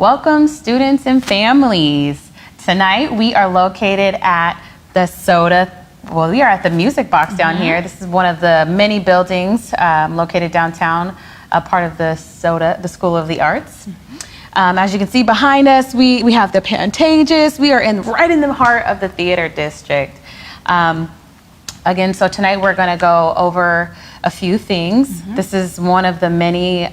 Welcome, students and families. Tonight we are located at the SOTA. Well, we are at the Music Box down here. This is one of the many buildings located downtown, a part of the SOTA, the School of the Arts. As you can see behind us, we have the Pantages. We are right in the heart of the theater district. Again, so tonight we're going to go over a few things. This is one of the many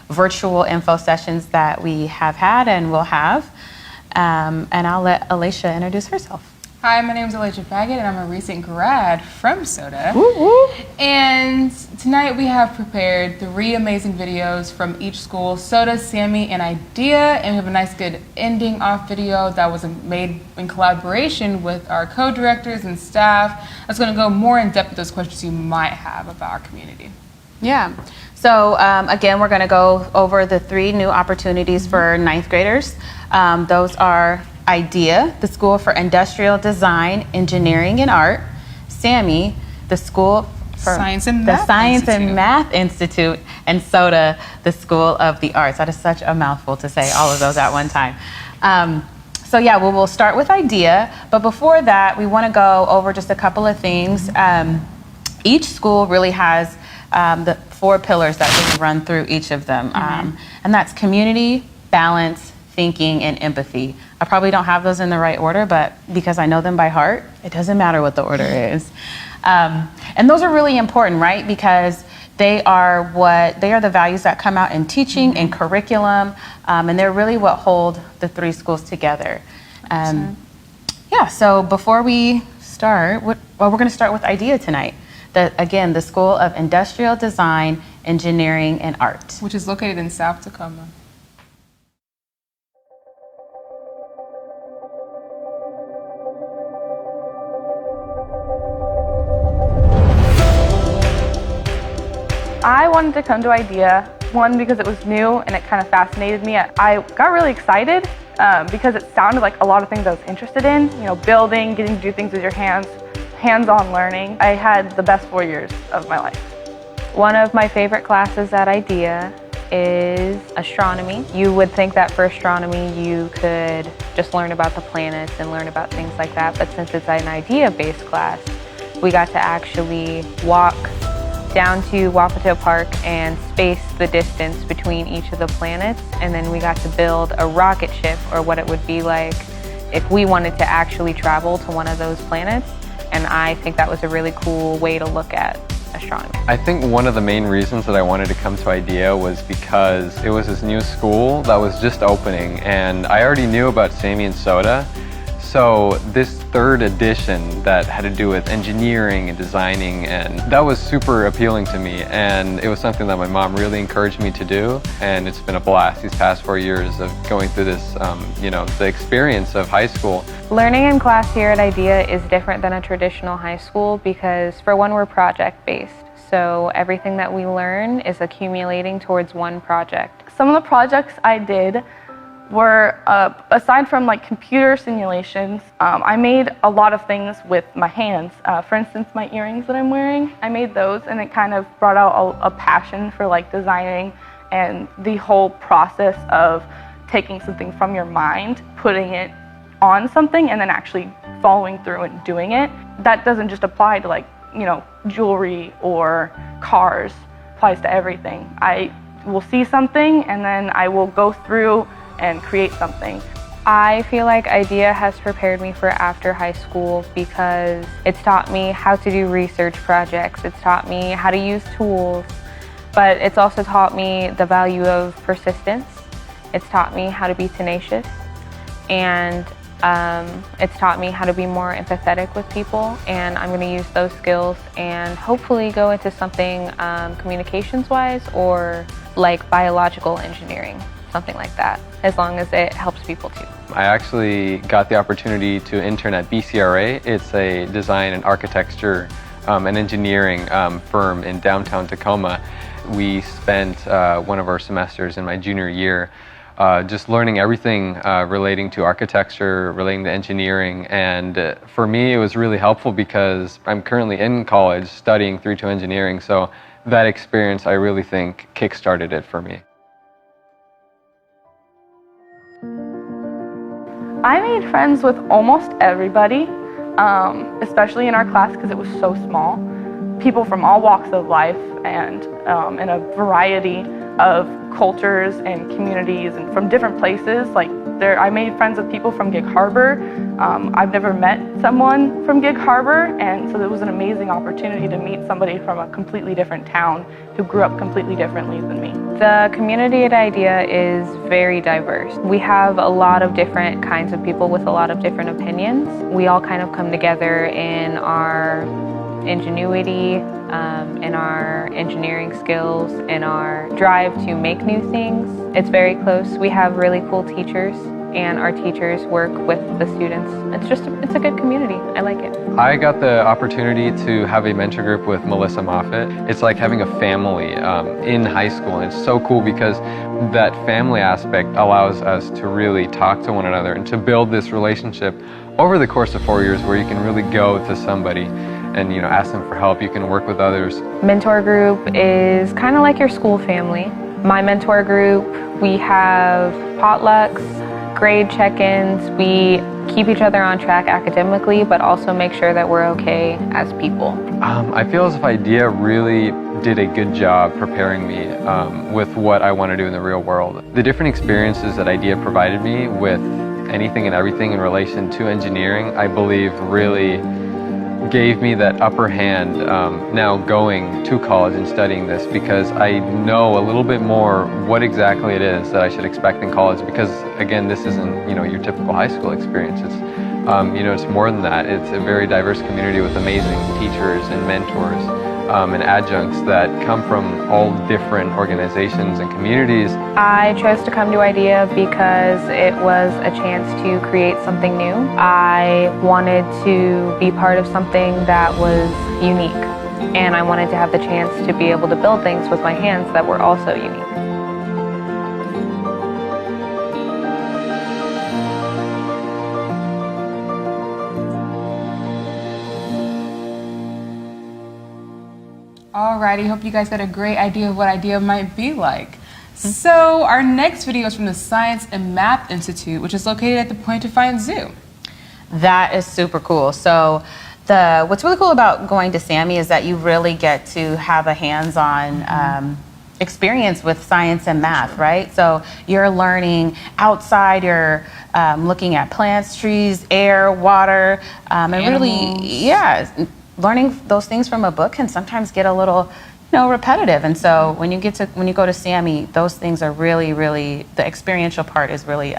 virtual info sessions that we have had and will have. And I'll let Alicia introduce herself. Hi, my name is Alicia Baggett, and I'm a recent grad from SOTA. Woo woo. And tonight we have prepared 3 amazing videos from each school, SOTA, Sammy, and IDEA. And we have a nice good ending off video that was made in collaboration with our co-directors and staff. That's going to go more in depth with those questions you might have about our community. Yeah. So again, we're going to go over the 3 new opportunities for 9th graders. Those are IDEA, the School for Industrial Design, Engineering, and Art. Sammy, the School for Science and Math Institute, and SOTA, the School of the Arts. That is such a mouthful to say all of those at one time. So yeah, we'll start with IDEA, but before that, we want to go over just a couple of things. Each school really has the 4 pillars that really run through each of them, and that's community, balance, thinking, and empathy. I probably don't have those in the right order, but because I know them by heart, it doesn't matter what the order is. And those are really important, right? Because they are the values that come out in teaching and curriculum, and they're really what hold the 3 schools together. Yeah, so before we start, we're going to start with IDEA tonight. Again, the School of Industrial Design, Engineering, and Art. Which is located in South Tacoma. I wanted to come to IDEA, one, because it was new and it kind of fascinated me. I got really excited because it sounded like a lot of things I was interested in, building, getting to do things with your hands, hands-on learning. I had the best 4 years of my life. One of my favorite classes at IDEA is astronomy. You would think that for astronomy you could just learn about the planets and learn about things like that, but since it's an IDEA-based class, we got to actually walk down to Wapato Park and space the distance between each of the planets, and then we got to build a rocket ship, or what it would be like if we wanted to actually travel to one of those planets, and I think that was a really cool way to look at astronomy. I think one of the main reasons that I wanted to come to IDEA was because it was this new school that was just opening, and I already knew about Sammy and SOTA. So this 3rd edition that had to do with engineering and designing, and that was super appealing to me, and it was something that my mom really encouraged me to do, and it's been a blast these past 4 years of going through this, the experience of high school. Learning in class here at IDEA is different than a traditional high school because, for one, we're project-based. So everything that we learn is accumulating towards one project. Some of the projects I did were, aside from computer simulations, I made a lot of things with my hands. For instance, my earrings that I'm wearing, I made those, and it kind of brought out a passion for designing and the whole process of taking something from your mind, putting it on something, and then actually following through and doing it. That doesn't just apply to jewelry or cars. It applies to everything. I will see something and then I will go through and create something. I feel like IDEA has prepared me for after high school because it's taught me how to do research projects, it's taught me how to use tools, but it's also taught me the value of persistence. It's taught me how to be tenacious, and it's taught me how to be more empathetic with people, and I'm going to use those skills and hopefully go into something communications-wise or like biological engineering, something like that, as long as it helps people too. I actually got the opportunity to intern at BCRA. It's a design and architecture and engineering firm in downtown Tacoma. We spent one of our semesters in my junior year just learning everything relating to architecture, relating to engineering, and for me it was really helpful because I'm currently in college studying 3-2 engineering, so that experience I really think kick-started it for me. I made friends with almost everybody, especially in our class because it was so small. People from all walks of life and in a variety of cultures and communities and from different places. Like I made friends with people from Gig Harbor. I've never met someone from Gig Harbor, and so it was an amazing opportunity to meet somebody from a completely different town who grew up completely differently than me. The community at IDEA is very diverse. We have a lot of different kinds of people with a lot of different opinions. We all kind of come together in our ingenuity, in our engineering skills, in our drive to make new things. It's very close. We have really cool teachers, and our teachers work with the students. It's a good community. I like it. I got the opportunity to have a mentor group with Melissa Moffett. It's like having a family in high school, and it's so cool because that family aspect allows us to really talk to one another and to build this relationship over the course of 4 years where you can really go to somebody and ask them for help. You can work with others. Mentor group is kind of like your school family. My mentor group, we have potlucks, grade check-ins. We keep each other on track academically, but also make sure that we're okay as people. I feel as if IDEA really did a good job preparing me with what I want to do in the real world. The different experiences that IDEA provided me with anything and everything in relation to engineering, I believe really gave me that upper hand now going to college and studying this, because I know a little bit more what exactly it is that I should expect in college, because again, this isn't your typical high school experience. It's it's more than that. It's a very diverse community with amazing teachers and mentors and adjuncts that come from all different organizations and communities. I chose to come to IDEA because it was a chance to create something new. I wanted to be part of something that was unique, and I wanted to have the chance to be able to build things with my hands that were also unique. Alrighty, hope you guys got a great idea of what IDEA might be like. So our next video is from the Science and Math Institute, which is located at the Point Defiance Zoo. That is super cool. So what's really cool about going to SAMI is that you really get to have a hands-on experience with science and math, right? So you're learning outside, you're looking at plants, trees, air, water, and really, learning those things from a book can sometimes get a little, repetitive. And so when you go to SAMI, those things are really, really, the experiential part is really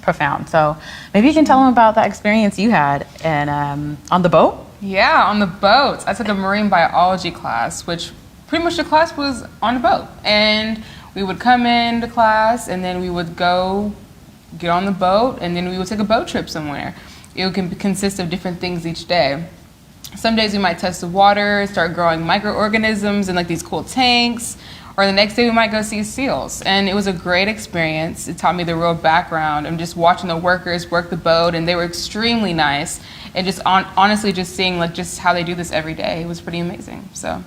profound. So maybe you can tell them about that experience you had and on the boat? Yeah, on the boat. I took a marine biology class, which pretty much the class was on the boat. And we would come into class, and then we would go get on the boat, and then we would take a boat trip somewhere. It would consist of different things each day. Some days we might test the water, start growing microorganisms in like these cool tanks, or the next day we might go see seals. And it was a great experience. It taught me the real background and just watching the workers work the boat, and they were extremely nice. And just honestly just seeing like just how they do this every day, it was pretty amazing. So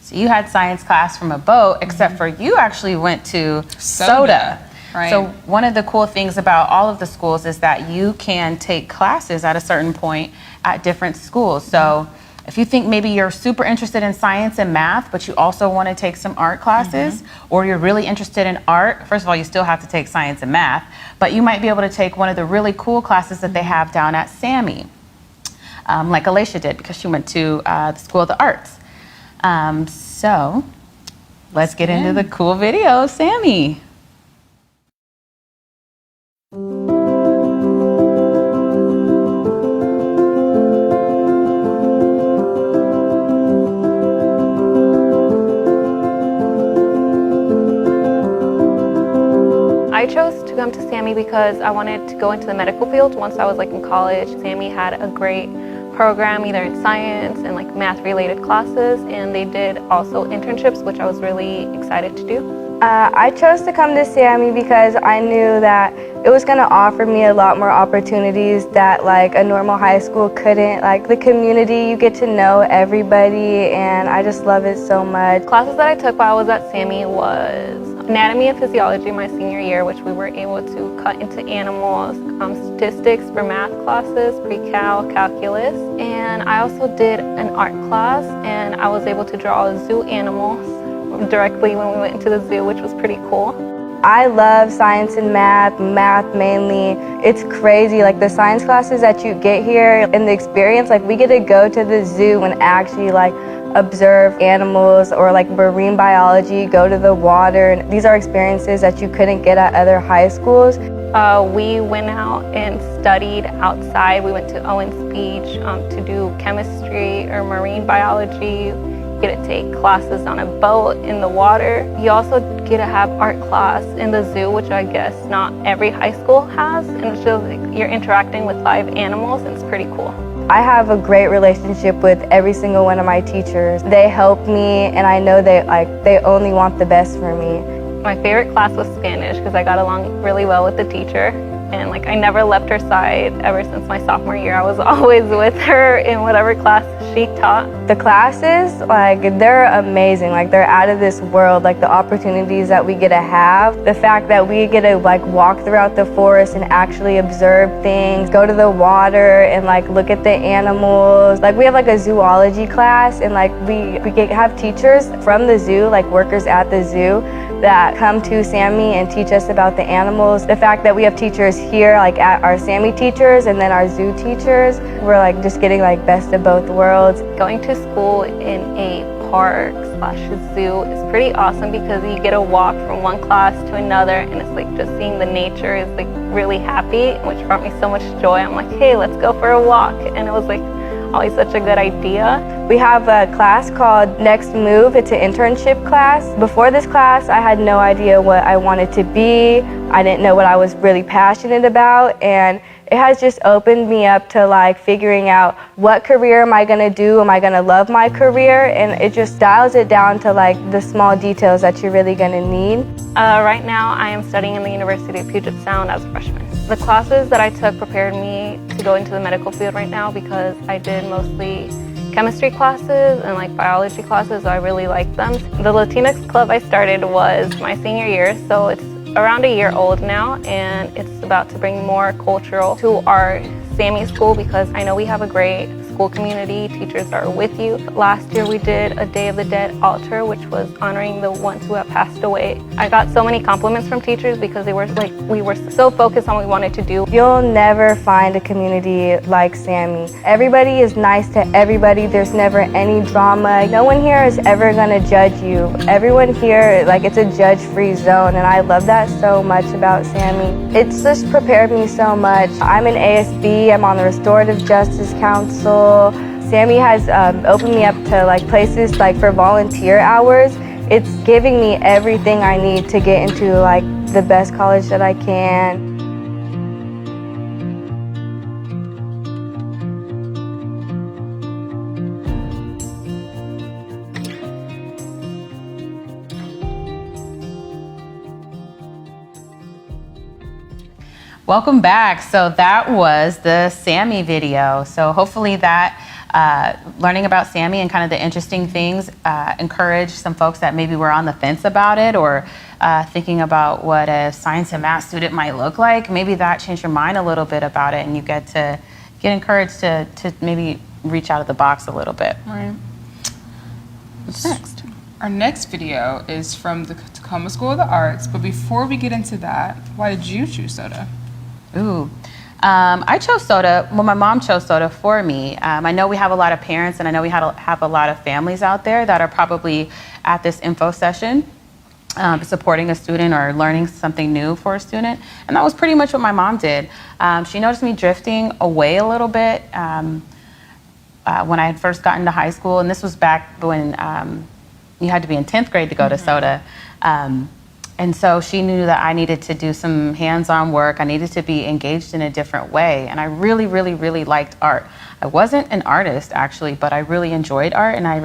you had science class from a boat, except for you actually went to SOTA. Right. So one of the cool things about all of the schools is that you can take classes at a certain point at different schools. So if you think maybe you're super interested in science and math, but you also want to take some art classes, or you're really interested in art, first of all, you still have to take science and math, but you might be able to take one of the really cool classes that they have down at SAMI, like Alicia did, because she went to the School of the Arts. So let's get into the cool video of SAMI. I chose to come to SAMI because I wanted to go into the medical field once I was in college. SAMI had a great program either in science and math related classes, and they did also internships, which I was really excited to do. I chose to come to SAMI because I knew that it was going to offer me a lot more opportunities that a normal high school couldn't. The community, you get to know everybody, and I just love it so much. Classes that I took while I was at SAMI was anatomy and physiology my senior year, which we were able to cut into animals, statistics for math classes, pre-cal, calculus, and I also did an art class, and I was able to draw zoo animals directly when we went into the zoo, which was pretty cool. I love science and math mainly. It's crazy, like the science classes that you get here and the experience, like we get to go to the zoo and actually like observe animals, or like marine biology, go to the water. And these are experiences that you couldn't get at other high schools. We went out and studied outside. We went to Owens Beach to do chemistry or marine biology. You get to take classes on a boat in the water. You also get to have art class in the zoo, which I guess not every high school has. And it's just like you're interacting with live animals, and it's pretty cool. I have a great relationship with every single one of my teachers. They help me, and I know they only want the best for me. My favorite class was Spanish because I got along really well with the teacher, and like I never left her side ever since my sophomore year. I was always with her in whatever class she taught. The classes, like they're amazing, like they're out of this world, like the opportunities that we get to have, the fact that we get to like walk throughout the forest and actually observe things, go to the water and like look at the animals. Like we have like a zoology class, and like we have teachers from the zoo, like workers at the zoo, that come to Sammy and teach us about the animals. The fact that we have teachers here, like at our Sammy teachers and then our zoo teachers, we're like just getting like best of both worlds. Going to school in a park/zoo is pretty awesome because you get to walk from one class to another, and it's like just seeing the nature is like really happy, which brought me so much joy. I'm like, hey, let's go for a walk, and it was like always such a good idea. We have a class called Next Move. It's an internship class. Before this class, I had no idea what I wanted to be. I didn't know what I was really passionate about, and it has just opened me up to like figuring out what career am I gonna do? Am I gonna love my career? And it just dials it down to like the small details that you're really gonna need. Right now, I am studying in the University of Puget Sound as a freshman. The classes that I took prepared me to go into the medical field right now because I did mostly chemistry classes and like biology classes, so I really liked them. The Latinx club I started was my senior year, so it's around a year old now, and it's about to bring more cultural to our Sammy school because I know we have a great school community. Teachers are with you. Last year we did a Day of the Dead altar, which was honoring the ones who have passed away. I got so many compliments from teachers because they were like, we were so focused on what we wanted to do. You'll never find a community like Sammy. Everybody is nice to everybody. There's never any drama. No one here is ever gonna judge you. Everyone here, like, it's a judge-free zone, and I love that so much about Sammy. It's just prepared me so much. I'm an ASB. I'm on the Restorative Justice Council. Sammy has opened me up to like places like for volunteer hours. It's giving me everything I need to get into like the best college that I can. Welcome back. So that was the Sammy video. So hopefully that learning about Sammy and kind of the interesting things encouraged some folks that maybe were on the fence about it or thinking about what a science and math student might look like. Maybe that changed your mind a little bit about it, and you get encouraged to maybe reach out of the box a little bit. Right. What's next? Our next video is from the Tacoma School of the Arts, but before we get into that, why did you choose SOTA? Ooh. I chose SOTA. Well, my mom chose SOTA for me. I know we have a lot of parents, and I know we have a lot of families out there that are probably at this info session supporting a student or learning something new for a student. And that was pretty much what my mom did. She noticed me drifting away a little bit when I had first gotten to high school. And this was back when you had to be in 10th grade to go to SOTA. And so she knew that I needed to do some hands-on work. I needed to be engaged in a different way. And I really, really, really liked art. I wasn't an artist, actually, but I really enjoyed art. And I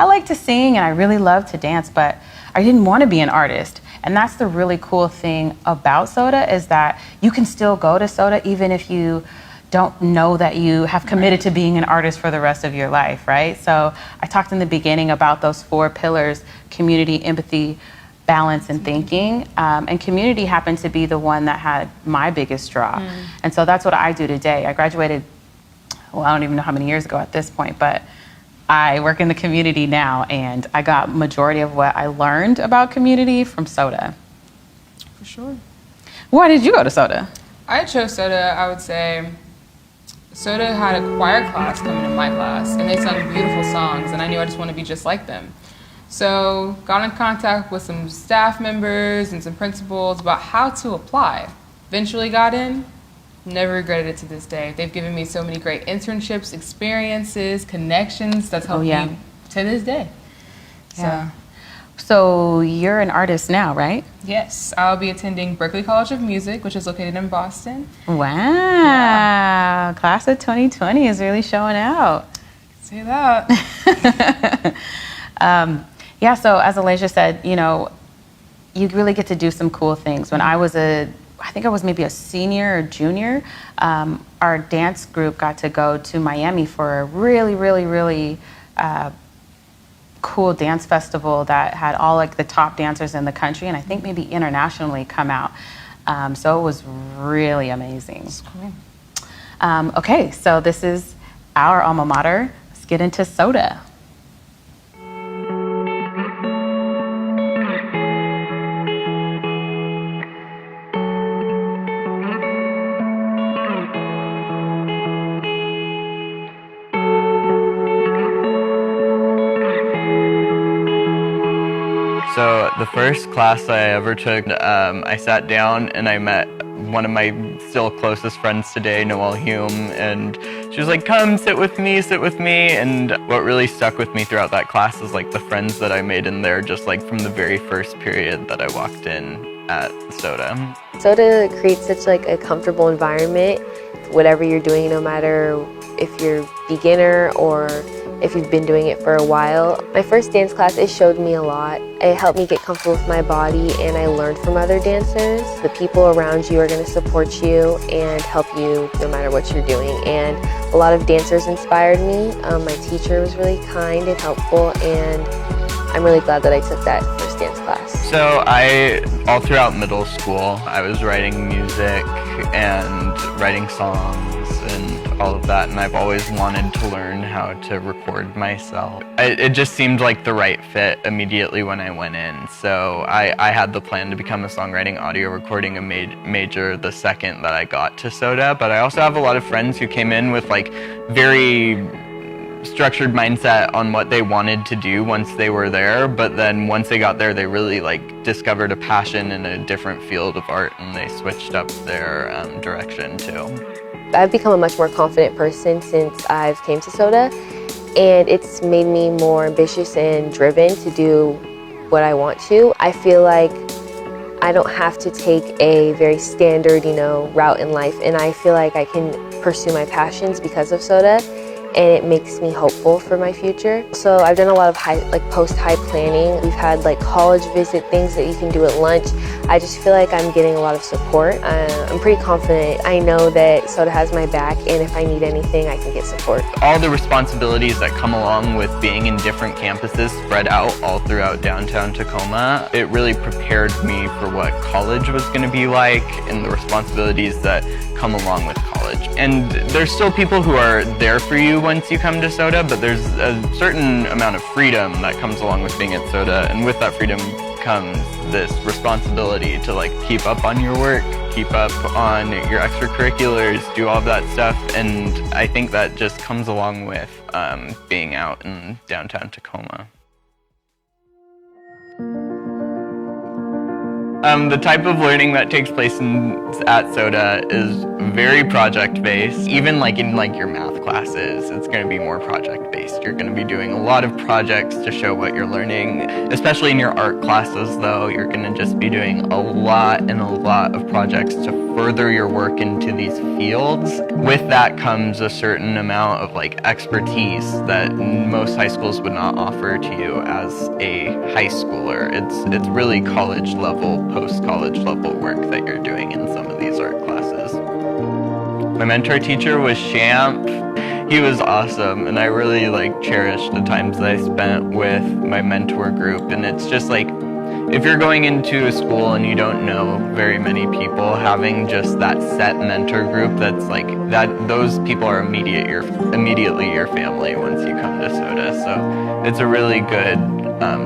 like to sing, and I really love to dance, but I didn't want to be an artist. And that's the really cool thing about SOTA, is that you can still go to SOTA even if you don't know that you have committed to being an artist for the rest of your life, right? So I talked in the beginning about those 4 pillars: community, empathy, balance in thinking. And community happened to be the one that had my biggest draw. And so that's what I do today. I graduated, well, I don't even know how many years ago at this point, but I work in the community now, and I got majority of what I learned about community from SOTA. For sure. Why did you go to SOTA? I chose SOTA, I would say. SOTA had a choir class coming in my class, and they sung beautiful songs, and I knew I just wanted to be just like them. So got in contact with some staff members and some principals about how to apply. Eventually got in, never regretted it to this day. They've given me so many great internships, experiences, connections that's helped me to this day. Yeah. So you're an artist now, right? Yes, I'll be attending Berklee College of Music, which is located in Boston. Wow, class of 2020 is really showing out. Say that. Yeah, so as Alasia said, you know, you really get to do some cool things. When I think I was maybe a senior or junior, our dance group got to go to Miami for a really cool dance festival that had all like the top dancers in the country, and I think maybe internationally come out. So it was really amazing. That's cool. Okay, so this is our alma mater. Let's get into SOTA. So the first class I ever took, I sat down and I met one of my still closest friends today, Noah Higgins, and she was like, come sit with me. And what really stuck with me throughout that class is like the friends that I made in there just like from the very first period that I walked in at SOTA. SOTA creates such like a comfortable environment, whatever you're doing, no matter if you're beginner or if you've been doing it for a while. My first dance class, it showed me a lot. It helped me get comfortable with my body, and I learned from other dancers. The people around you are going to support you and help you no matter what you're doing. And a lot of dancers inspired me. My teacher was really kind and helpful, and I'm really glad that I took that first dance class. So all throughout middle school, I was writing music and writing songs and all of that, and I've always wanted to learn how to record myself. It just seemed like the right fit immediately when I went in. So I had the plan to become a songwriting audio recording major the second that I got to SOTA, but I also have a lot of friends who came in with like very structured mindset on what they wanted to do once they were there, but then once they got there, they really like discovered a passion in a different field of art, and they switched up their direction too. I've become a much more confident person since I've came to SOTA, and it's made me more ambitious and driven to do what I want to. I feel like I don't have to take a very standard, route in life, and I feel like I can pursue my passions because of SOTA, and it makes me hopeful for my future. So I've done a lot of post-high planning. We've had like college visit things that you can do at lunch. I just feel like I'm getting a lot of support. I'm pretty confident. I know that SOTA has my back, and if I need anything, I can get support. All the responsibilities that come along with being in different campuses spread out all throughout downtown Tacoma, it really prepared me for what college was going to be like and the responsibilities that come along with college. And there's still people who are there for you once you come to SOTA, but there's a certain amount of freedom that comes along with being at SOTA, and with that freedom comes this responsibility to like keep up on your work, keep up on your extracurriculars, do all of that stuff, and I think that just comes along with being out in downtown Tacoma. The type of learning that takes place at SOTA is very project-based. Even like in your math classes, it's going to be more project-based. You're going to be doing a lot of projects to show what you're learning. Especially in your art classes, though, you're going to just be doing a lot of projects to further your work into these fields. With that comes a certain amount of expertise that most high schools would not offer to you as a high schooler. It's really college level, post-college level work that you're doing in some of these art classes. My mentor teacher was Champ. He was awesome, and I really cherished the times that I spent with my mentor group, and it's just if you're going into a school and you don't know very many people, having just that set mentor group that's like that, those people are immediately your family once you come to SOTA. So it's a really good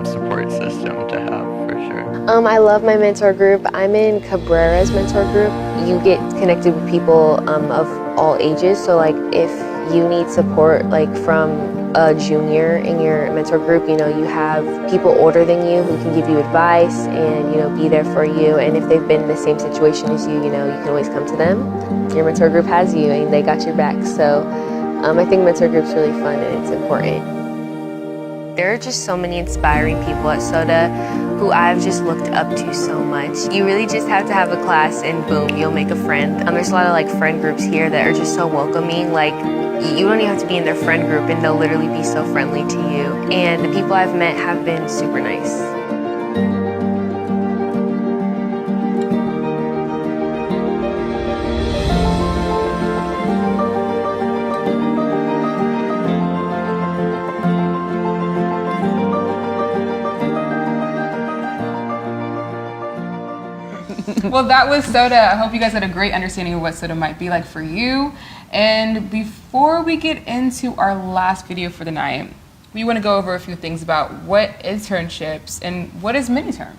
support system to have, for sure. I love my mentor group. I'm in Cabrera's mentor group. You get connected with people of all ages. So like if you need support like from a junior in your mentor group, you know, you have people older than you who can give you advice and, you know, be there for you. And if they've been in the same situation as you know, you can always come to them. Your mentor group has you and they got your back. So I think mentor group's really fun and it's important. There are just so many inspiring people at SOTA who I've just looked up to so much. You really just have to have a class and boom, you'll make a friend. There's a lot of like friend groups here that are just so welcoming. Like you don't even have to be in their friend group and they'll literally be so friendly to you. And the people I've met have been super nice. Well, that was SOTA. I hope you guys had a great understanding of what SOTA might be like for you. And before we get into our last video for the night, we want to go over a few things about what internships and what is mini-term.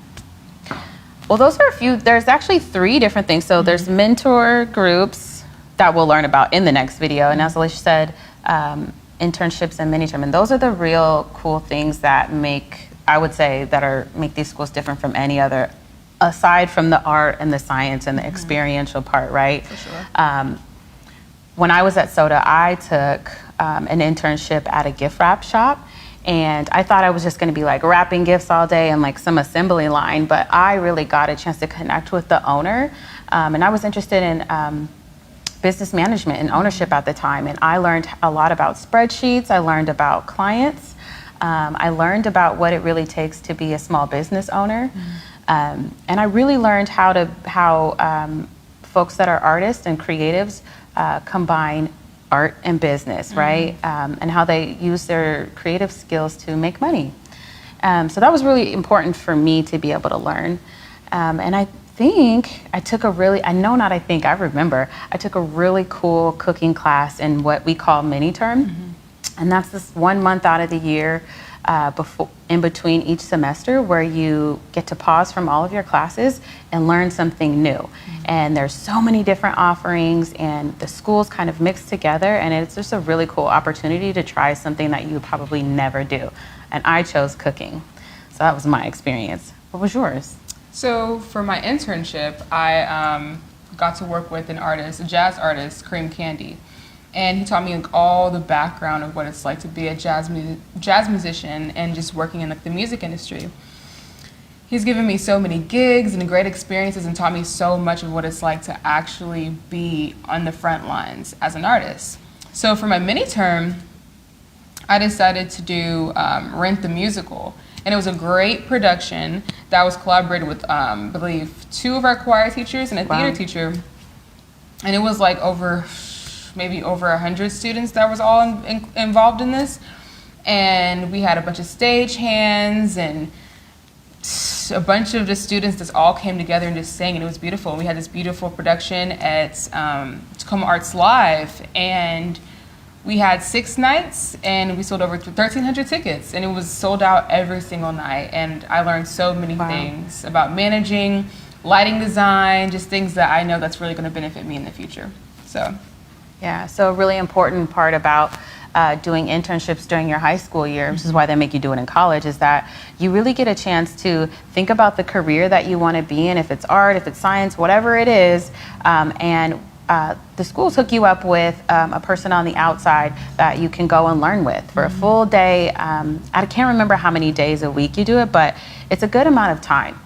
Well, those are a few. There's actually 3 different things. So there's mentor groups that we'll learn about in the next video. And as Alicia said, internships and mini-term. And those are the real cool things that make, I would say, make these schools different from any other, aside from the art and the science and the experiential part, right? For sure. When I was at SOTA, I took an internship at a gift wrap shop, and I thought I was just going to be like wrapping gifts all day and like some assembly line, but I really got a chance to connect with the owner, and I was interested in business management and ownership at the time, and I learned a lot about spreadsheets. I learned about clients. I learned about what it really takes to be a small business owner. And I really learned how folks that are artists and creatives combine art and business, right? And how they use their creative skills to make money. So that was really important for me to be able to learn. And I think I took a really, I remember, I took a really cool cooking class in what we call mini-term. And that's this 1 month out of the year in between each semester where you get to pause from all of your classes and learn something new. And there's so many different offerings and the schools kind of mix together, and it's just a really cool opportunity to try something that you would probably never do. And I chose cooking. So that was my experience. What was yours? So for my internship, I got to work with an artist, a jazz artist, Cream Candy. And he taught me like all the background of what it's like to be a jazz musician and just working in like the music industry. He's given me so many gigs and great experiences and taught me so much of what it's like to actually be on the front lines as an artist. So for my mini-term, I decided to do Rent the Musical. And it was a great production that was collaborated with, I believe, 2 of our choir teachers and a theater teacher. And it was like maybe over 100 students that was all involved in this. And we had a bunch of stage hands and a bunch of the students that all came together and just sang, and it was beautiful. We had this beautiful production at Tacoma Arts Live, and we had 6 nights, and we sold over 1,300 tickets, and it was sold out every single night. And I learned so many things about managing, lighting design, just things that I know that's really going to benefit me in the future. So. Yeah, so a really important part about doing internships during your high school year, which is why they make you do it in college, is that you really get a chance to think about the career that you want to be in, if it's art, if it's science, whatever it is, and the schools hook you up with a person on the outside that you can go and learn with for a full day. I can't remember how many days a week you do it, but it's a good amount of time.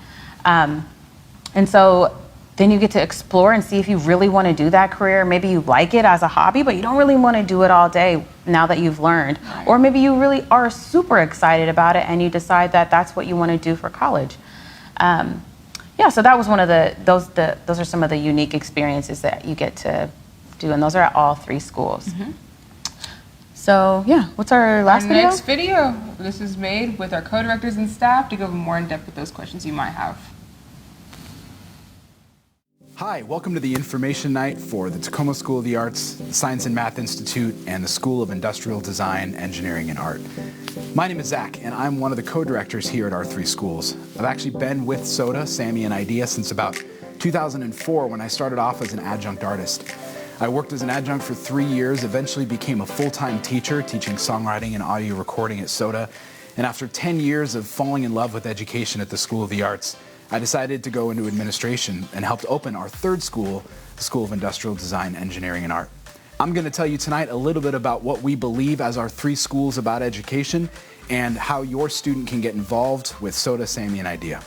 And so then you get to explore and see if you really want to do that career. Maybe you like it as a hobby, but you don't really want to do it all day now that you've learned. Or maybe you really are super excited about it and you decide that that's what you want to do for college. Yeah, so that was one of those are some of the unique experiences that you get to do, and those are at all 3 schools. So yeah, what's our last video? Next video. This is made with our co-directors and staff to go more in depth with those questions you might have. Hi, welcome to the information night for the Tacoma School of the Arts, the Science and Math Institute, and the School of Industrial Design, Engineering, and Art. My name is Zach, and I'm one of the co-directors here at our three schools. I've actually been with SOTA, Sammy, and IDEA since about 2004 when I started off as an adjunct artist. I worked as an adjunct for 3 years, eventually became a full-time teacher, teaching songwriting and audio recording at SOTA, and after 10 years of falling in love with education at the School of the Arts, I decided to go into administration and helped open our third school, the School of Industrial Design, Engineering, and Art. I'm going to tell you tonight a little bit about what we believe as our three schools about education and how your student can get involved with SOTA, Sammy, and IDEA.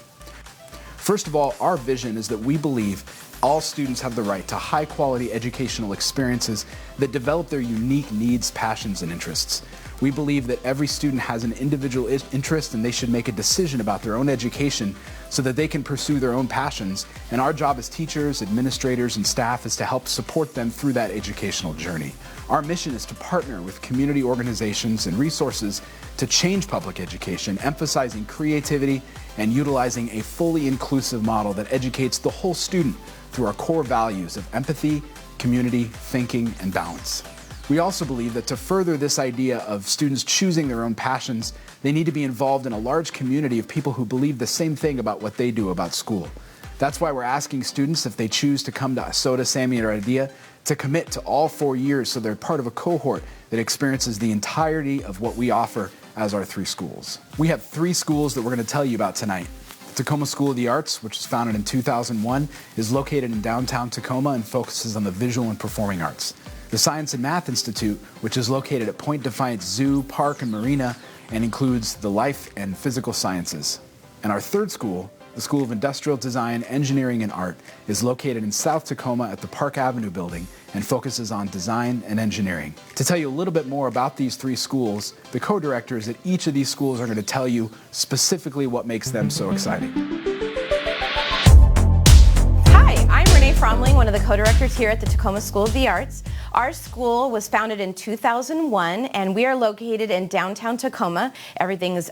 First of all, our vision is that we believe all students have the right to high-quality educational experiences that develop their unique needs, passions, and interests. We believe that every student has an individual interest and they should make a decision about their own education so that they can pursue their own passions. And our job as teachers, administrators, and staff is to help support them through that educational journey. Our mission is to partner with community organizations and resources to change public education, emphasizing creativity and utilizing a fully inclusive model that educates the whole student through our core values of empathy, community, thinking, and balance. We also believe that to further this idea of students choosing their own passions, they need to be involved in a large community of people who believe the same thing about what they do about school. That's why we're asking students, if they choose to come to SOTA, Sammy, or IDEA, to commit to all 4 years so they're part of a cohort that experiences the entirety of what we offer as our three schools. We have 3 schools that we're going to tell you about tonight. The Tacoma School of the Arts, which was founded in 2001, is located in downtown Tacoma and focuses on the visual and performing arts. The Science and Math Institute, which is located at Point Defiance Zoo, Park, and Marina, and includes the life and physical sciences. And our third school, the School of Industrial Design, Engineering, and Art, is located in South Tacoma at the Park Avenue building and focuses on design and engineering. To tell you a little bit more about these 3 schools, the co-directors at each of these schools are going to tell you specifically what makes them so exciting. I'm Renee Ling, one of the co-directors here at the Tacoma School of the Arts. Our school was founded in 2001 and we are located in downtown Tacoma. Everything is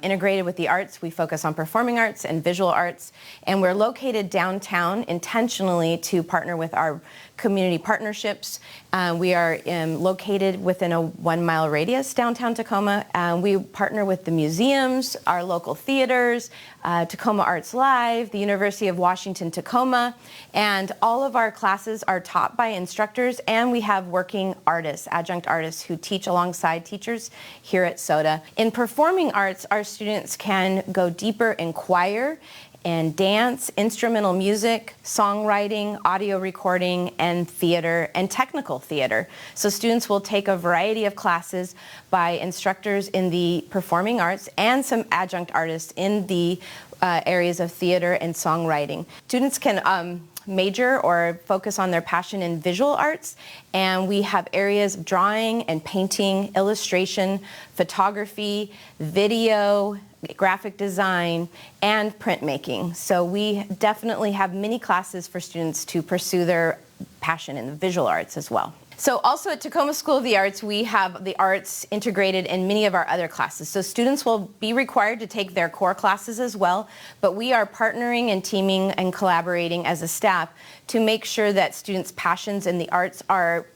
integrated with the arts. We focus on performing arts and visual arts, and we're located downtown intentionally to partner with our community partnerships. We are located within a 1-mile radius downtown Tacoma. We partner with the museums, our local theaters, Tacoma Arts Live, the University of Washington Tacoma, and all of our classes are taught by instructors, and we have working artists, adjunct artists who teach alongside teachers here at SOTA. In performing arts, our students can go deeper in choir and dance, instrumental music, songwriting, audio recording, and theater, and technical theater. So students will take a variety of classes by instructors in the performing arts and some adjunct artists in the areas of theater and songwriting. Students can major or focus on their passion in visual arts, and we have areas of drawing and painting, illustration, photography, video, graphic design, and printmaking. So we definitely have many classes for students to pursue their passion in the visual arts as well. So also at Tacoma School of the Arts, we have the arts integrated in many of our other classes. So students will be required to take their core classes as well, but we are partnering and teaming and collaborating as a staff to make sure that students' passions in the arts are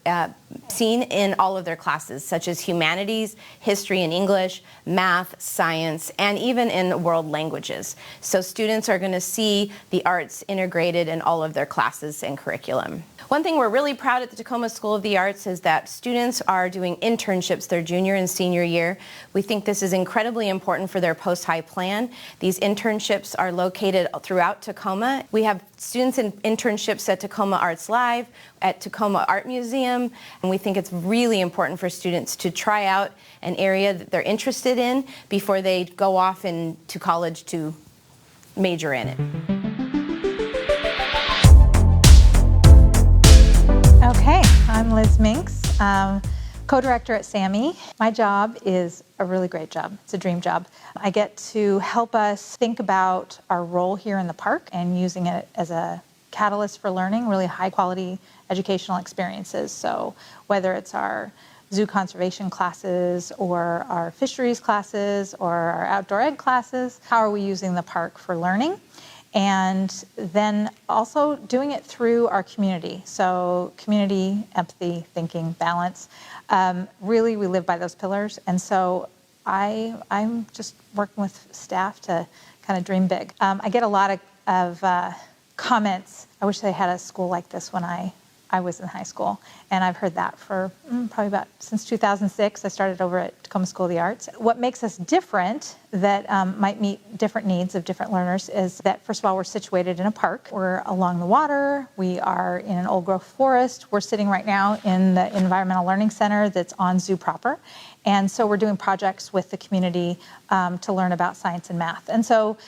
seen in all of their classes, such as humanities, history and English, math, science, and even in world languages. So students are going to see the arts integrated in all of their classes and curriculum. One thing we're really proud at the Tacoma School of the Arts is that students are doing internships their junior and senior year. We think this is incredibly important for their post-high plan. These internships are located throughout Tacoma. We have students in internships at Tacoma Arts Live, at Tacoma Art Museum, and we think it's really important for students to try out an area that they're interested in before they go off to college to major in it. Okay, I'm Liz Minx, co-director at SAMI. My job is a really great job. It's a dream job. I get to help us think about our role here in the park and using it as a catalyst for learning really high quality educational experiences. So whether it's our zoo conservation classes or our fisheries classes or our outdoor ed classes? How are we using the park for learning? And then also doing it through our community. So community, empathy, thinking, balance. Really, we live by those pillars. And so I'm just working with staff to kind of dream big. I get a lot of comments. I wish they had a school like this when I was in high school. And I've heard that for probably about since 2006. I started over at Tacoma School of the Arts. What makes us different that might meet different needs of different learners is that, first of all, we're situated in a park. We're along the water. We are in an old growth forest. We're sitting right now in the Environmental Learning Center that's on zoo proper. And so we're doing projects with the community to learn about science and math. And so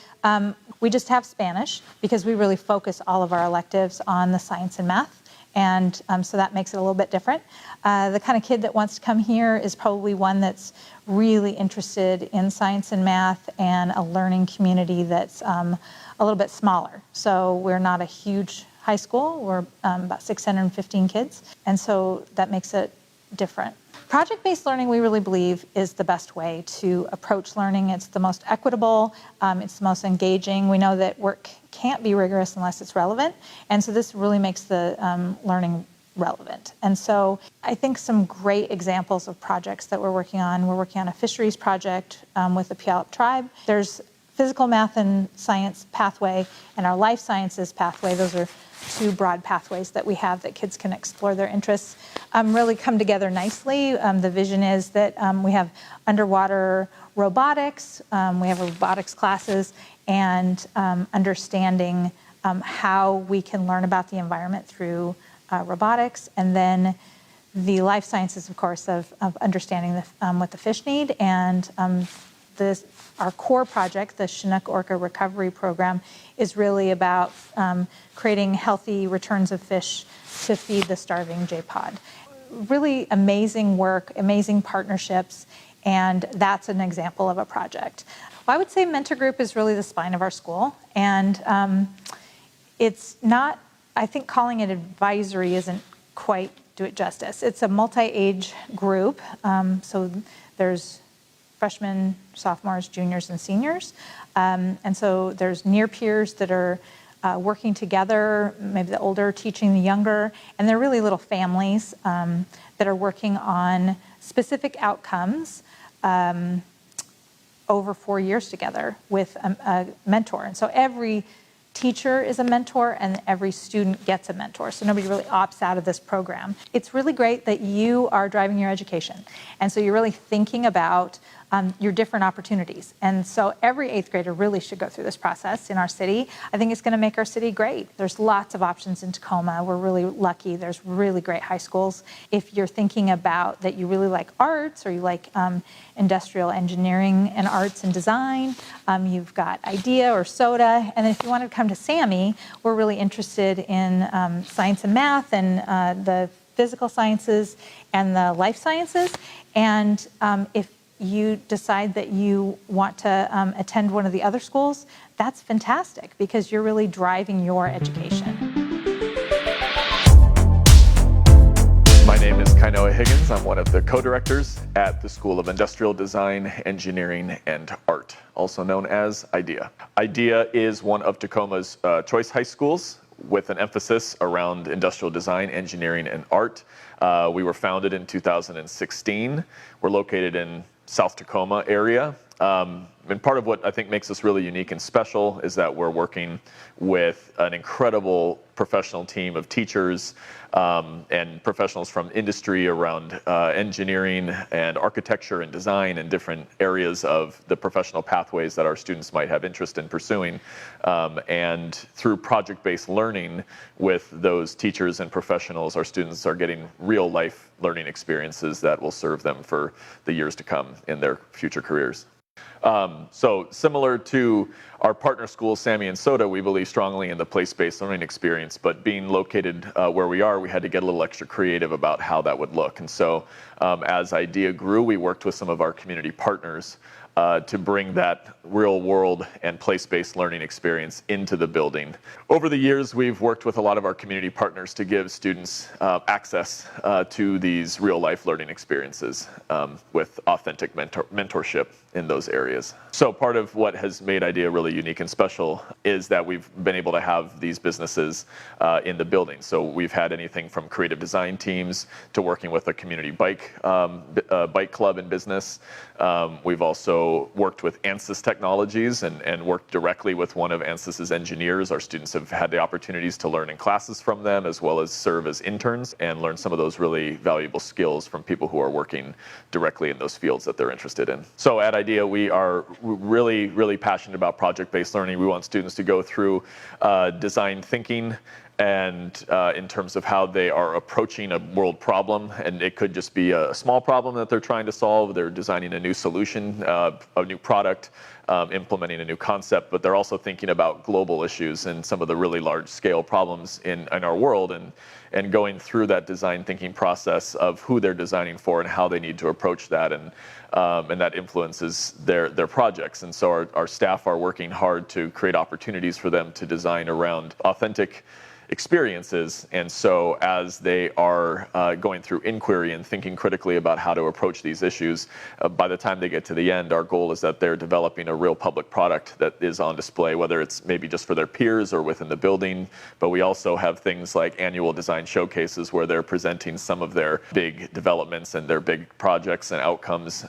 we just have Spanish because we really focus all of our electives on the science and math. And so that makes it a little bit different. The kind of kid that wants to come here is probably one that's really interested in science and math and a learning community that's a little bit smaller. So we're not a huge high school. We're about 615 kids. And so that makes it different. Project-based learning, we really believe, is the best way to approach learning. It's the most equitable, it's the most engaging. We know that work can't be rigorous unless it's relevant, and so this really makes the learning relevant. And so I think some great examples of projects that we're working on a fisheries project with the Puyallup tribe. There's physical, math, and science pathway and our life sciences pathway. Those are two broad pathways that we have that kids can explore their interests, really come together nicely. The vision is that we have underwater robotics, we have robotics classes, and understanding how we can learn about the environment through robotics, and then the life sciences, of course, of understanding what the fish need, and our core project, the Chinook Orca Recovery Program, is really about creating healthy returns of fish to feed the starving J-pod. Really amazing work, amazing partnerships, and that's an example of a project. Well, I would say Mentor Group is really the spine of our school, and it's not, I think calling it advisory isn't quite do it justice. It's a multi-age group, so there's freshmen, sophomores, juniors, and seniors. And so there's near peers that are working together, maybe the older teaching the younger, and they're really little families that are working on specific outcomes over 4 years together with a mentor. And so every teacher is a mentor and every student gets a mentor. So nobody really opts out of this program. It's really great that you are driving your education. And so you're really thinking about your different opportunities. And so every 8th grader really should go through this process in our city. I think it's going to make our city great. There's lots of options in Tacoma. We're really lucky. There's really great high schools. If you're thinking about that you really like arts or you like industrial engineering and arts and design, you've got IDEA or SOTA. And if you want to come to SAMI, we're really interested in science and math and the physical sciences and the life sciences. And if you decide that you want to attend one of the other schools, that's fantastic because you're really driving your education. My name is Noah Higgins. I'm one of the co-directors at the School of Industrial Design, Engineering, and Art, also known as IDEA. IDEA is one of Tacoma's choice high schools with an emphasis around industrial design, engineering, and art. We were founded in 2016. We're located in South Tacoma area. And part of what I think makes us really unique and special is that we're working with an incredible professional team of teachers and professionals from industry around engineering and architecture and design and different areas of the professional pathways that our students might have interest in pursuing. And through project-based learning with those teachers and professionals, our students are getting real life learning experiences that will serve them for the years to come in their future careers. So similar to our partner schools, SAMI and SOTA, we believe strongly in the place-based learning experience, but being located where we are, we had to get a little extra creative about how that would look. And so as IDEA grew, we worked with some of our community partners to bring that real world and place-based learning experience into the building. Over the years, we've worked with a lot of our community partners to give students access to these real-life learning experiences with authentic mentorship in those areas. So part of what has made IDEA really unique and special is that we've been able to have these businesses in the building. So we've had anything from creative design teams to working with a community bike club and business. We've also worked with ANSYS Technologies and worked directly with one of ANSYS's engineers. Our students have had the opportunities to learn in classes from them, as well as serve as interns and learn some of those really valuable skills from people who are working directly in those fields that they're interested in. So at IDEA, we are really, really passionate about project-based learning. We want students to go through design thinking and in terms of how they are approaching a world problem. And it could just be a small problem that they're trying to solve. They're designing a new solution, a new product, implementing a new concept, but they're also thinking about global issues and some of the really large scale problems in our world, and going through that design thinking process of who they're designing for and how they need to approach that, and that influences their projects. And so our staff are working hard to create opportunities for them to design around authentic experiences. And so as they are going through inquiry and thinking critically about how to approach these issues, by the time they get to the end, our goal is that they're developing a real public product that is on display, whether it's maybe just for their peers or within the building. But we also have things like annual design showcases where they're presenting some of their big developments and their big projects and outcomes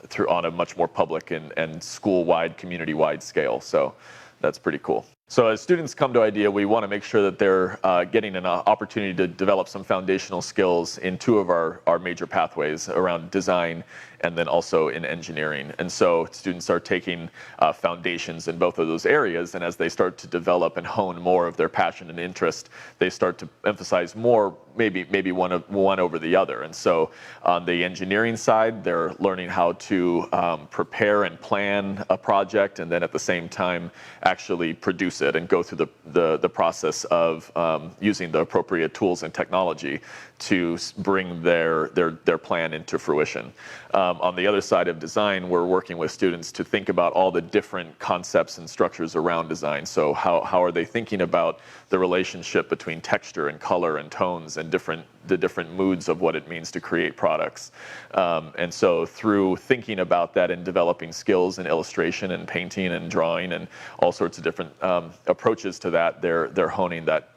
through on a much more public and school-wide, community-wide scale. So that's pretty cool. So as students come to IDEA, we want to make sure that they're getting an opportunity to develop some foundational skills in two of our major pathways around design and then also in engineering. And so students are taking foundations in both of those areas, and as they start to develop and hone more of their passion and interest, they start to emphasize more maybe one over the other. And so on the engineering side, they're learning how to prepare and plan a project, and then at the same time actually produce it and go through the process of using the appropriate tools and technology to bring their plan into fruition. On the other side of design, we're working with students to think about all the different concepts and structures around design. So how are they thinking about the relationship between texture and color and tones and the different moods of what it means to create products. And so through thinking about that and developing skills in illustration and painting and drawing and all sorts of different approaches to that, they're honing that.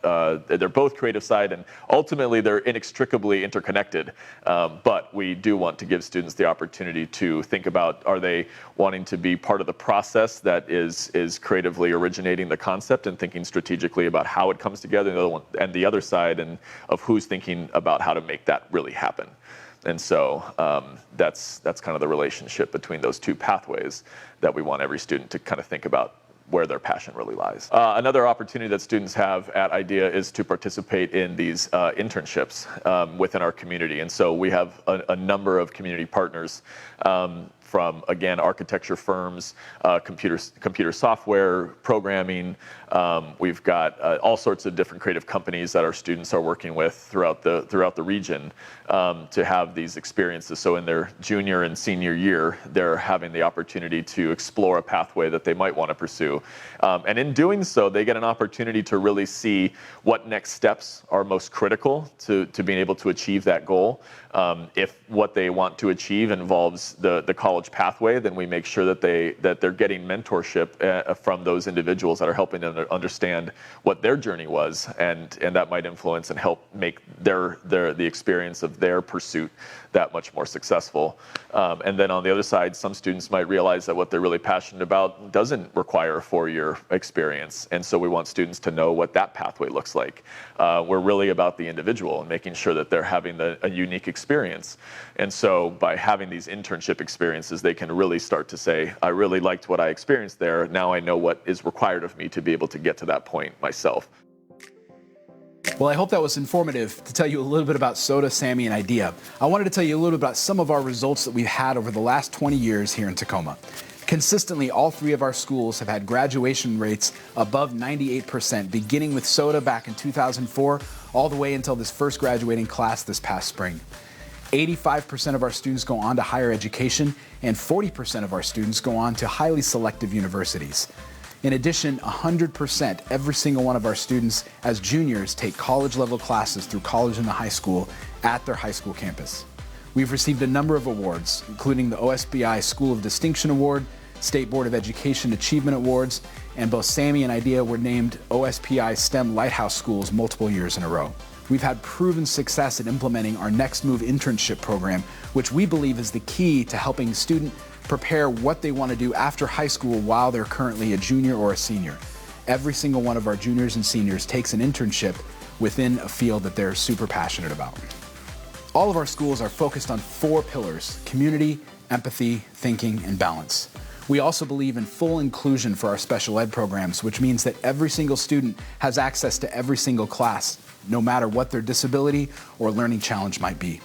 They're both creative side, and ultimately they're inextricably interconnected. But we do want to give students the opportunity to think about, are they wanting to be part of the process that is creatively originating the concept and thinking strategically about how it comes together, and the other side and of who's thinking about how to make that really happen. And so that's kind of the relationship between those two pathways that we want every student to kind of think about where their passion really lies. Another opportunity that students have at IDEA is to participate in these internships within our community. And so we have a number of community partners from, again, architecture firms, computer software, programming. We've got all sorts of different creative companies that our students are working with throughout the region to have these experiences. So in their junior and senior year, they're having the opportunity to explore a pathway that they might want to pursue. And in doing so, they get an opportunity to really see what next steps are most critical to being able to achieve that goal. If what they want to achieve involves the college pathway, then we make sure that they're getting mentorship from those individuals that are helping them to understand what their journey was, and that might influence and help make the experience of their pursuit that much more successful. And then on the other side, some students might realize that what they're really passionate about doesn't require a 4-year experience, and so we want students to know what that pathway looks like. We're really about the individual and making sure that they're having a unique experience. And so by having these internship experiences, they can really start to say, I really liked what I experienced there. Now I know what is required of me to be able to get to that point myself. Well, I hope that was informative to tell you a little bit about SOTA, SAMI, and IDEA. I wanted to tell you a little bit about some of our results that we've had over the last 20 years here in Tacoma. Consistently, all 3 of our schools have had graduation rates above 98%, beginning with SOTA back in 2004, all the way until this first graduating class this past spring. 85% of our students go on to higher education, and 40% of our students go on to highly selective universities. In addition, 100%, every single one of our students as juniors take college-level classes through college and the high school at their high school campus. We've received a number of awards, including the OSBI School of Distinction Award, State Board of Education Achievement Awards, and both Sammy and IDEA were named OSPI STEM Lighthouse Schools multiple years in a row. We've had proven success at implementing our Next Move internship program, which we believe is the key to helping students prepare what they want to do after high school while they're currently a junior or a senior. Every single one of our juniors and seniors takes an internship within a field that they're super passionate about. All of our schools are focused on 4 pillars: community, empathy, thinking, and balance. We also believe in full inclusion for our special ed programs, which means that every single student has access to every single class, no matter what their disability or learning challenge might be.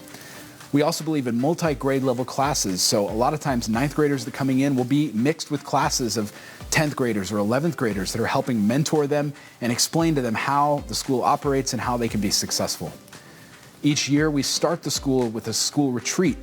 We also believe in multi-grade level classes, so a lot of times 9th graders that are coming in will be mixed with classes of 10th graders or 11th graders that are helping mentor them and explain to them how the school operates and how they can be successful. Each year we start the school with a school retreat.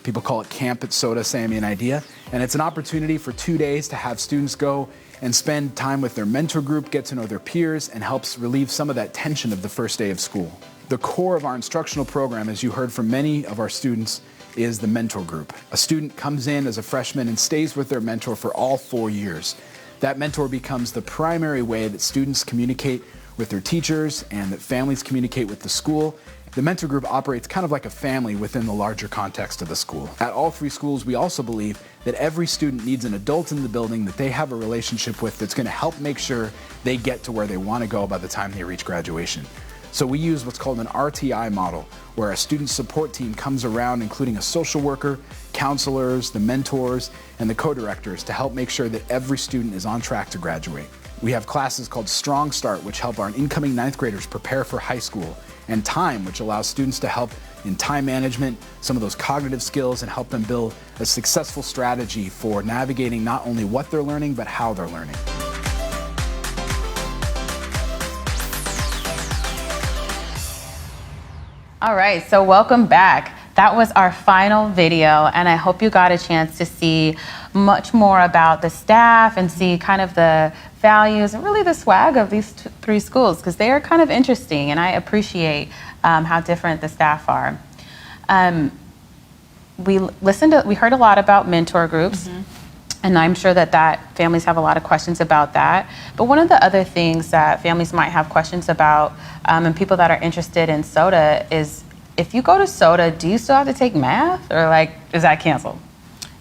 People call it Camp at SOTA, Sammy and IDEA, and it's an opportunity for 2 days to have students go and spend time with their mentor group, get to know their peers, and helps relieve some of that tension of the first day of school. The core of our instructional program, as you heard from many of our students, is the mentor group. A student comes in as a freshman and stays with their mentor for all 4 years. That mentor becomes the primary way that students communicate with their teachers and that families communicate with the school. The mentor group operates kind of like a family within the larger context of the school. At all 3 schools, we also believe that every student needs an adult in the building that they have a relationship with that's going to help make sure they get to where they want to go by the time they reach graduation. So we use what's called an RTI model, where a student support team comes around, including a social worker, counselors, the mentors, and the co-directors to help make sure that every student is on track to graduate. We have classes called Strong Start, which help our incoming 9th graders prepare for high school, and Time, which allows students to help in time management, some of those cognitive skills, and help them build a successful strategy for navigating not only what they're learning, but how they're learning. All right, so welcome back. That was our final video, and I hope you got a chance to see much more about the staff and see kind of the values and really the swag of these 3 schools, because they are kind of interesting, and I appreciate how different the staff are. We heard a lot about mentor groups, and I'm sure that families have a lot of questions about that. But one of the other things that families might have questions about, and people that are interested in SOTA, is if you go to SOTA, do you still have to take math, or is that canceled?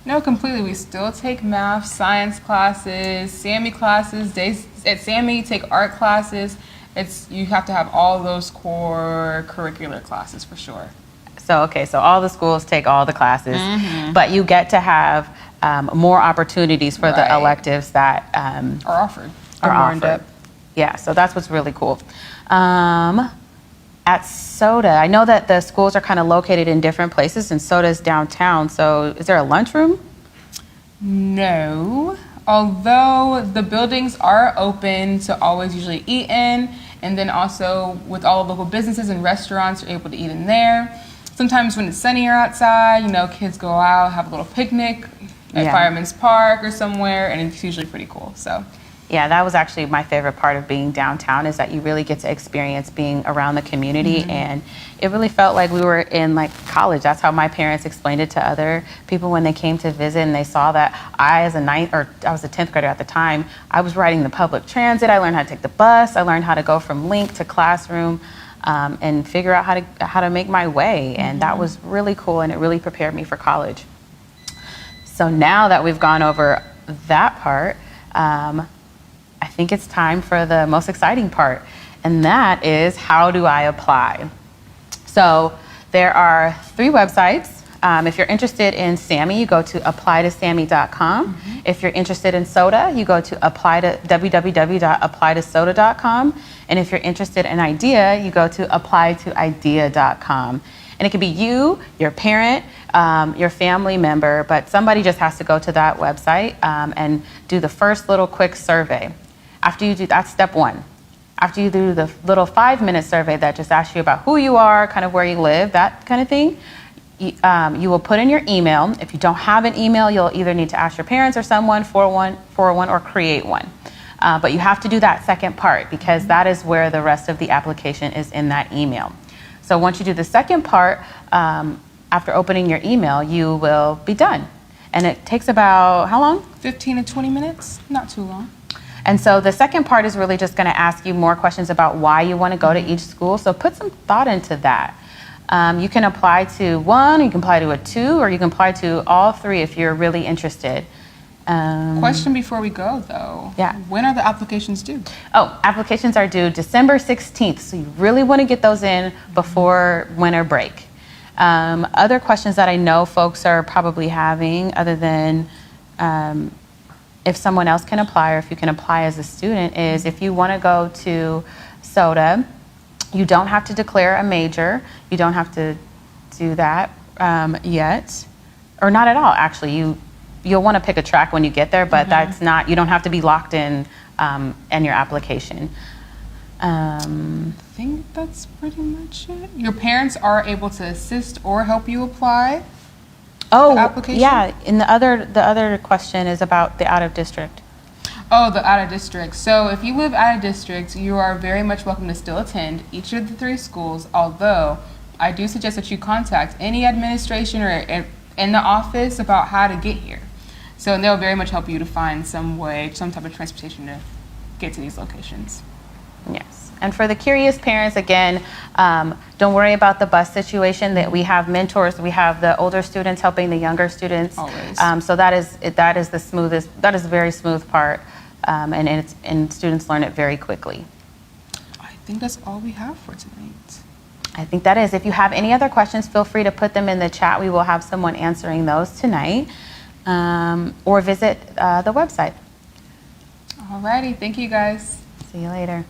No, completely. We still take math, science classes, Sammy classes. At Sammy, you take art classes. You have to have all those core curricular classes for sure. So all the schools take all the classes, but you get to have more opportunities for the electives that are offered. More in depth. Yeah, so that's what's really cool. At SOTA, I know that the schools are kind of located in different places, and SOTA is downtown, so is there a lunchroom? No, although the buildings are open to always usually eat in, and then also with all the local businesses and restaurants, you're able to eat in there. Sometimes when it's sunnier outside, kids go out, have a little picnic at Fireman's Park or somewhere, and it's usually pretty cool. So. Yeah, that was actually my favorite part of being downtown, is that you really get to experience being around the community, and it really felt like we were in college. That's how my parents explained it to other people when they came to visit, and they saw that I was a 10th grader at the time, I was riding the public transit. I learned how to take the bus. I learned how to go from link to classroom and figure out how to make my way, and that was really cool, and it really prepared me for college. So now that we've gone over that part, I think it's time for the most exciting part, and that is, how do I apply? So there are 3 websites. If you're interested in Sammy, you go to applytosammy.com. If you're interested in SOTA, you go to www.applytosota.com. And if you're interested in IDEA, you go to applytoidea.com. And it could be you, your parent, your family member, but somebody just has to go to that website and do the first little quick survey. After you do, that's step 1. After you do the little 5-minute survey that just asks you about who you are, kind of where you live, that kind of thing, you will put in your email. If you don't have an email, you'll either need to ask your parents or someone for one or create one. But you have to do that second part because that is where the rest of the application is in that email. So once you do the second part, after opening your email, you will be done. And it takes about, how long? 15 to 20 minutes, not too long. And so the second part is really just going to ask you more questions about why you want to go to each school. So put some thought into that. You can apply to one, you can apply to a two, or you can apply to all three if you're really interested. Question before we go, though. Yeah. When are the applications due? Oh, applications are due December 16th, so you really want to get those in before winter break. Other questions that I know folks are probably having, other than if someone else can apply or if you can apply as a student, is if you want to go to SOTA, you don't have to declare a major. You don't have to do that yet, or not at all, actually. You'll want to pick a track when you get there, but that's not, you don't have to be locked in your application. I think that's pretty much it. Your parents are able to assist or help you apply. Oh, the application? Yeah. And the other question is about the out of district. Oh, the out of district. So if you live out of district, you are very much welcome to still attend each of the three schools, although I do suggest that you contact any administration or in the office about how to get here. So they'll very much help you to find some way, some type of transportation to get to these locations. Yes. And for the curious parents, again, don't worry about the bus situation. That we have mentors. We have the older students helping the younger students. Always. So that is the smoothest. That is a very smooth part, and students learn it very quickly. I think that's all we have for tonight. I think that is. If you have any other questions, feel free to put them in the chat. We will have someone answering those tonight, or visit the website. Alrighty, thank you guys. See you later.